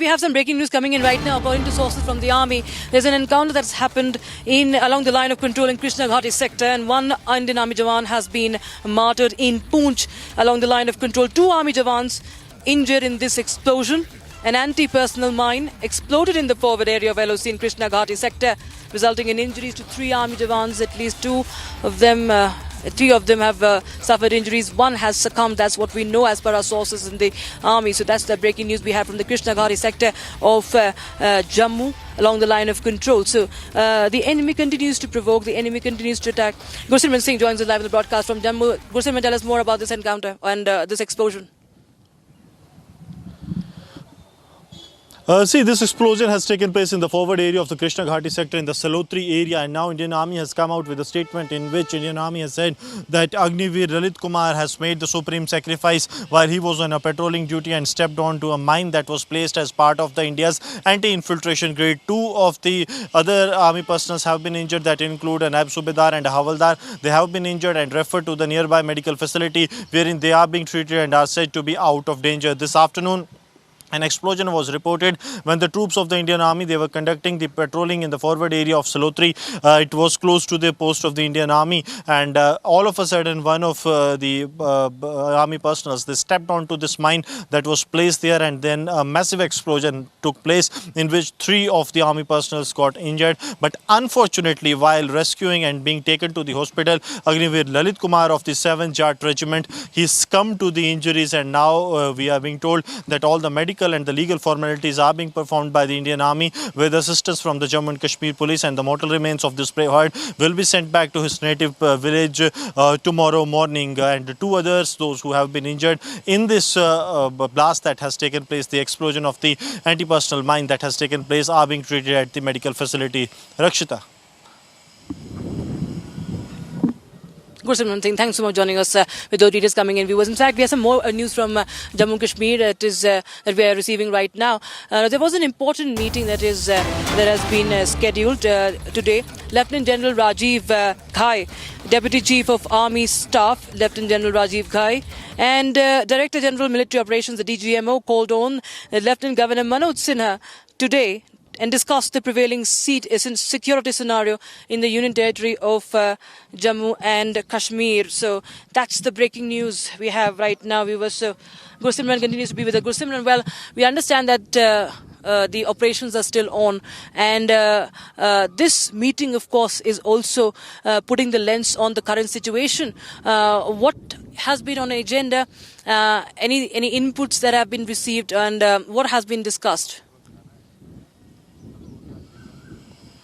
We have some breaking news coming in right now. According to sources from the army, there's an encounter that's happened along the line of control in Krishna Ghati sector, and one Indian Army Jawan has been martyred in Poonch along the line of control. Two Army Jawans injured in this explosion. An anti-personnel mine exploded in the forward area of LOC in Krishna Ghati sector, resulting in injuries to three Army Jawans. At least three of them have suffered injuries. One has succumbed. That's what we know as per our sources in the army. So that's the breaking news we have from the Krishna Ghati sector of Jammu along the line of control. So the enemy continues to provoke. The enemy continues to attack. Gursimran Singh joins us live in the broadcast from Jammu. Gursimran, tell us more about this encounter and this explosion. This explosion has taken place in the forward area of the Krishna Ghati sector in the Salotri area, and now Indian Army has come out with a statement in which Indian Army has said that Agniveer Lalit Kumar has made the supreme sacrifice while he was on a patrolling duty and stepped onto a mine that was placed as part of the India's anti-infiltration grade. Two of the other army personnel have been injured, that include an Nab Subedar and a Havaldar. They have been injured and referred to the nearby medical facility wherein they are being treated and are said to be out of danger. This afternoon, an explosion was reported when the troops of the Indian Army, they were conducting the patrolling in the forward area of Salotri. It was close to the post of the Indian Army, and all of a sudden one of the army personnel, they stepped onto this mine that was placed there, and then a massive explosion took place in which three of the army personnel got injured. But unfortunately, while rescuing and being taken to the hospital, Agniveer Lalit Kumar of the 7th Jat Regiment, he succumbed to the injuries, and now we are being told that all the medical and the legal formalities are being performed by the Indian Army with assistance from the Jammu and Kashmir police, and the mortal remains of this brave will be sent back to his native village tomorrow morning. And two others, those who have been injured in this blast that has taken place, the explosion of the anti-personnel mine that has taken place, are being treated at the medical facility. Rakshita. Gursimran Singh, thanks so much for joining us with those details coming in, viewers. In fact, we have some more news from Jammu and Kashmir that we are receiving right now. There was an important meeting that has been scheduled today. Lieutenant General Rajiv Ghai, Deputy Chief of Army Staff, Lieutenant General Rajiv Ghai, and Director General Military Operations, the DGMO, called on Lieutenant Governor Manoj Sinha today and discussed the prevailing security scenario in the Union Territory of Jammu and Kashmir. So that's the breaking news we have right now, viewers. So Gursimran continues to be with us. Gursimran, well, we understand that the operations are still on, and this meeting, of course, is also putting the lens on the current situation. What has been on the agenda? Any inputs that have been received, and what has been discussed?